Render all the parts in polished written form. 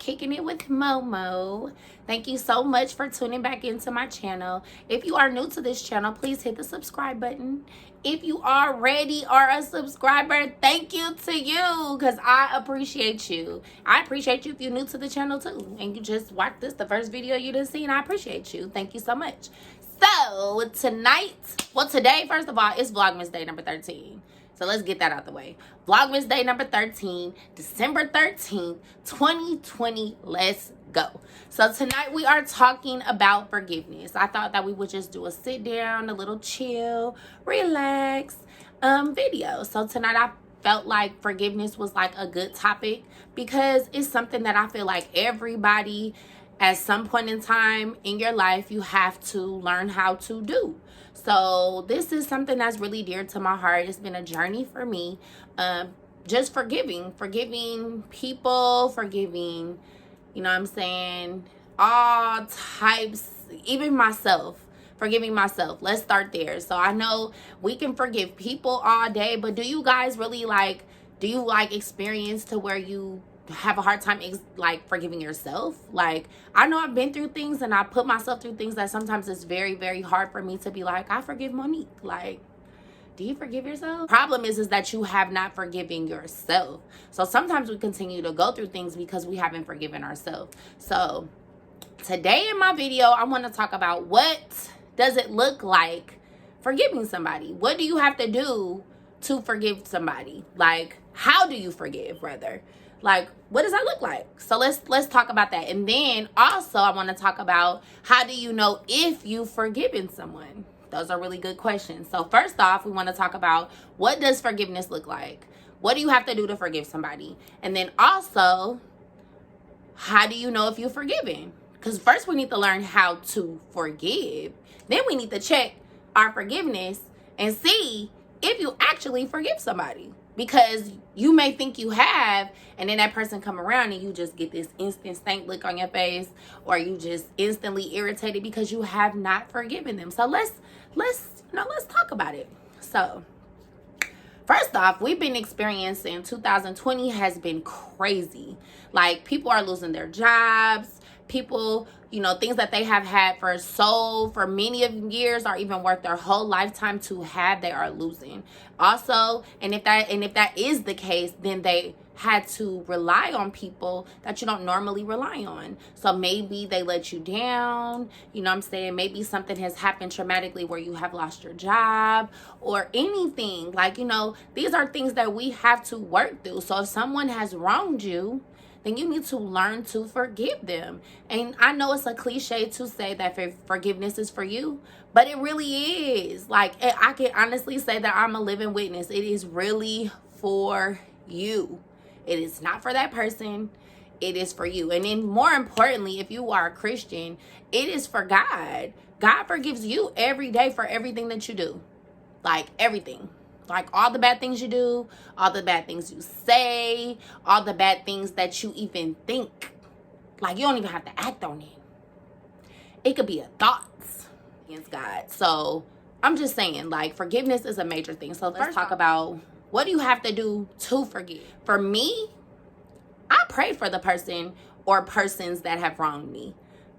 Kicking It with Momo. Thank you so much for tuning back into my channel. If you are new to this channel, please hit the subscribe button. If you already are a subscriber, thank you to you, because I appreciate you. I appreciate you if you're new to the channel too, and you just watched this, the first video you didn't see, and I appreciate you. Thank you so much. So today, first of all, it's Vlogmas day number 13. So let's get that out the way. Vlogmas day number 13, December 13th, 2020. Let's go. So tonight we are talking about forgiveness. I thought that we would just do a sit down, a little chill, relax video. So tonight I felt like forgiveness was like a good topic because it's something that I feel like everybody at some point in time in your life you have to learn how to do. So this is something that's really dear to my heart. It's been a journey for me. Just forgiving people, forgiving, you know what I'm saying, all types, even myself, forgiving myself. Let's start there. So I know we can forgive people all day, but do you guys really experience to where you have a hard time forgiving yourself? Like, I know I've been through things and I put myself through things that sometimes it's very, very hard for me to be like, I forgive Monique. Like, do you forgive yourself? Problem is that you have not forgiven yourself. So sometimes we continue to go through things because we haven't forgiven ourselves. So today in my video, I want to talk about what does it look like forgiving somebody? What do you have to do to forgive somebody? Like, how do you forgive, rather? Like, what does that look like? So let's talk about that. And then also I want to talk about, how do you know if you've forgiven someone? Those are really good questions. So first off, we want to talk about, what does forgiveness look like? What do you have to do to forgive somebody? And then also, how do you know if you've forgiven? Because first we need to learn how to forgive. Then we need to check our forgiveness and see if you actually forgive somebody. Because you may think you have, and then that person come around and you just get this instant stank look on your face, or you just instantly irritated because you have not forgiven them. So let's talk about it. So first off, we've been experiencing 2020 has been crazy. Like, people are losing their jobs. People, things that they have had for many of years or even worth their whole lifetime to have, they are losing. Also, and if that is the case, then they had to rely on people that you don't normally rely on. So maybe they let you down, you know what I'm saying? Maybe something has happened traumatically where you have lost your job or anything. Like, these are things that we have to work through. So if someone has wronged you, then you need to learn to forgive them. And I know it's a cliche to say that forgiveness is for you, but it really is. Like, I can honestly say that I'm a living witness. It is really for you. It is not for that person. It is for you. And then more importantly, if you are a Christian, it is for God. God forgives you every day for everything that you do. Like, everything. Like, all the bad things you do, all the bad things you say, all the bad things that you even think. Like, you don't even have to act on it. It could be a thought against God. So I'm just saying, like, forgiveness is a major thing. So let's talk about, what do you have to do to forgive? For me, I pray for the person or persons that have wronged me.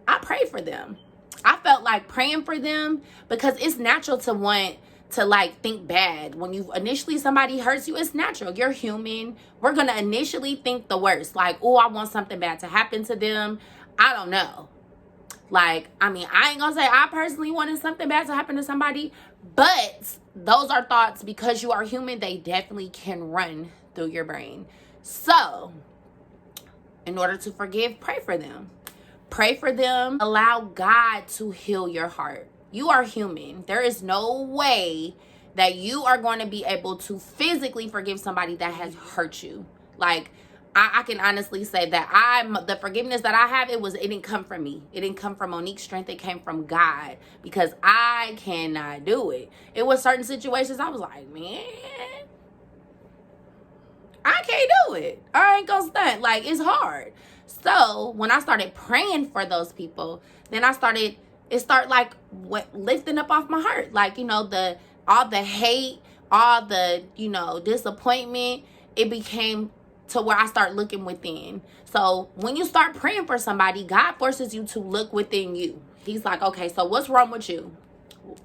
I pray for them. I felt like praying for them because it's natural to want to think bad. When somebody hurts you, it's natural. You're human. We're going to initially think the worst. Like, oh, I want something bad to happen to them. I don't know. Like, I ain't going to say I personally wanted something bad to happen to somebody, but those are thoughts. Because you are human, they definitely can run through your brain. So, in order to forgive, pray for them. Pray for them. Allow God to heal your heart. You are human. There is no way that you are going to be able to physically forgive somebody that has hurt you. Like, I can honestly say that the forgiveness that I have, it didn't come from me. It didn't come from Monique's strength. It came from God, because I cannot do it. It was certain situations I was like, man, I can't do it. I ain't gonna stunt. Like, it's hard. So when I started praying for those people, then it started lifting up off my heart. Like, all the hate, all the, disappointment, it became to where I start looking within. So when you start praying for somebody, God forces you to look within you. He's like, okay, so what's wrong with you?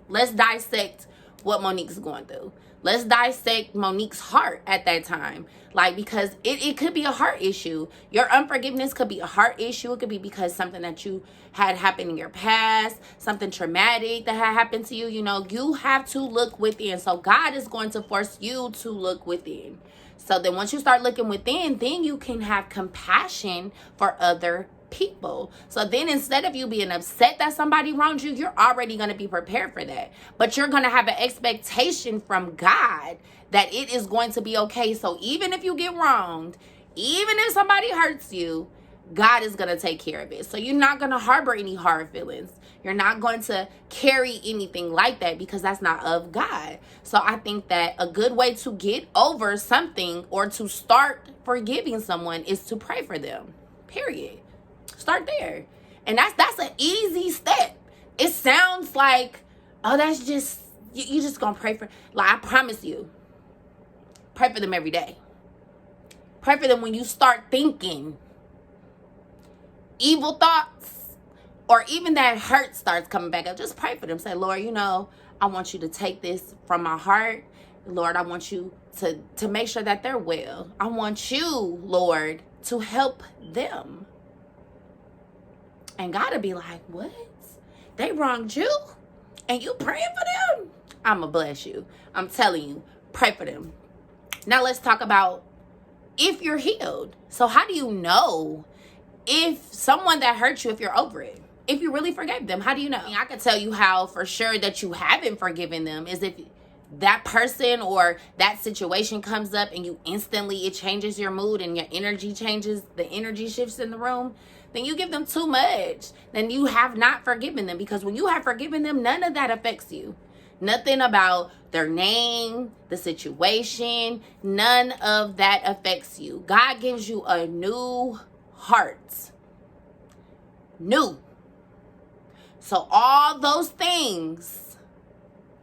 Let's dissect what Monique's going through. Let's dissect Monique's heart at that time. Like, because it could be a heart issue. Your unforgiveness could be a heart issue. It could be because something that you had happen in your past, something traumatic that had happened to you. You know, you have to look within. So God is going to force you to look within. So then once you start looking within, then you can have compassion for other people. So then instead of you being upset that somebody wronged you, you're already going to be prepared for that. But you're going to have an expectation from God that it is going to be okay. So even if you get wronged, even if somebody hurts you, God is going to take care of it. So you're not going to harbor any hard feelings. You're not going to carry anything like that because that's not of God. So I think that a good way to get over something or to start forgiving someone is to pray for them. Period. Start there. And that's an easy step. It sounds like, oh, that's just, you just gonna pray for, like, I promise you, pray for them every day. Pray for them when you start thinking evil thoughts or even that hurt starts coming back up. Just pray for them. Say, Lord, you know, I want you to take this from my heart. Lord, I want you to make sure that they're well. I want you, Lord, to help them. And God will be like, what? They wronged you? And you praying for them? I'm going to bless you. I'm telling you, pray for them. Now let's talk about if you're healed. So how do you know if someone that hurt you, if you're over it? If you really forgave them, how do you know? I can tell you how for sure that you haven't forgiven them is if that person or that situation comes up and you instantly, it changes your mood and your energy changes, the energy shifts in the room, then you give them too much. Then you have not forgiven them, because when you have forgiven them, none of that affects you. Nothing about their name, the situation, none of that affects you. God gives you a new heart. New. So all those things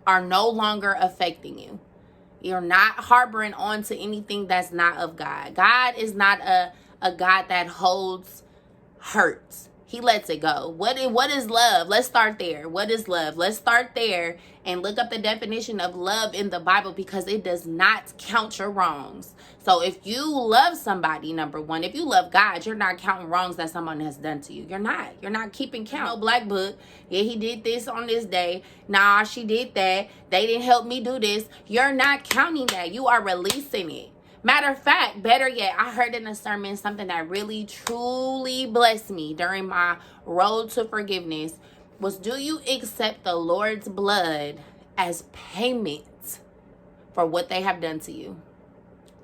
are no longer affecting you. You're not harboring on to anything that's not of God. God is not a God that holds hurt. He lets it go. What is love? Let's start there. What is love? Let's start there and look up the definition of love in the Bible, because it does not count your wrongs. So if you love somebody, number one, if you love God, you're not counting wrongs that someone has done to you. You're not keeping count. No black book. Yeah, he did this on this day. Nah, she did that. They didn't help me do this. You're not counting that. You are releasing it. Matter of fact, better yet, I heard in a sermon something that really, truly blessed me during my road to forgiveness was, do you accept the Lord's blood as payment for what they have done to you?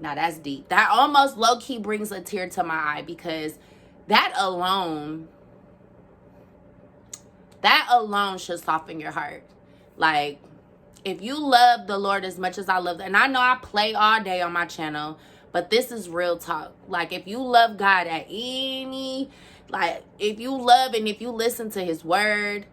Now, that's deep. That almost low-key brings a tear to my eye, because that alone should soften your heart. Like, if you love the Lord as much as I love, and I know I play all day on my channel, but this is real talk. Like, if you love God at any, like, if you love and if you listen to his word,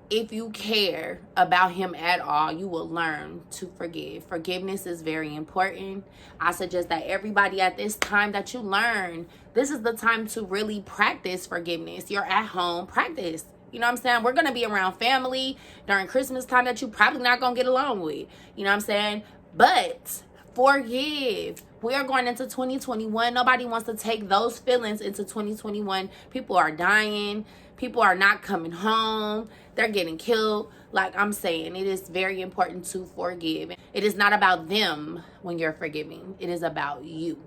if you care about him at all, you will learn to forgive. Forgiveness is very important. I suggest that everybody at this time that you learn, this is the time to really practice forgiveness. You're at home, practice. You know what I'm saying? We're going to be around family during Christmas time that you probably not going to get along with. You know what I'm saying? But forgive. We are going into 2021. Nobody wants to take those feelings into 2021. People are dying. People are not coming home. They're getting killed. Like I'm saying, it is very important to forgive. It is not about them when you're forgiving. It is about you.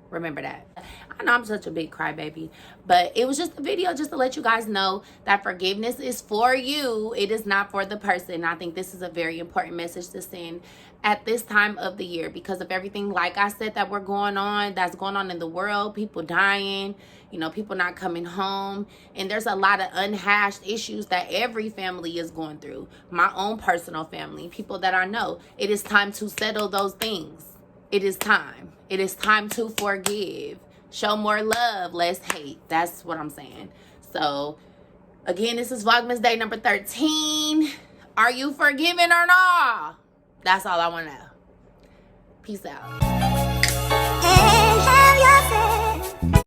Remember that. I know I'm such a big crybaby, but it was just a video just to let you guys know that forgiveness is for you. It is not for the person. I think this is a very important message to send at this time of the year, because of everything, like I said, that's going on in the world. People dying, you know, people not coming home, and there's a lot of unhashed issues that every family is going through. My own personal family, people that I know. It is time to settle those things. It is time. It is time to forgive. Show more love, less hate. That's what I'm saying. So, again, this is Vlogmas day number 13. Are you forgiven or not? That's all I want to know. Peace out.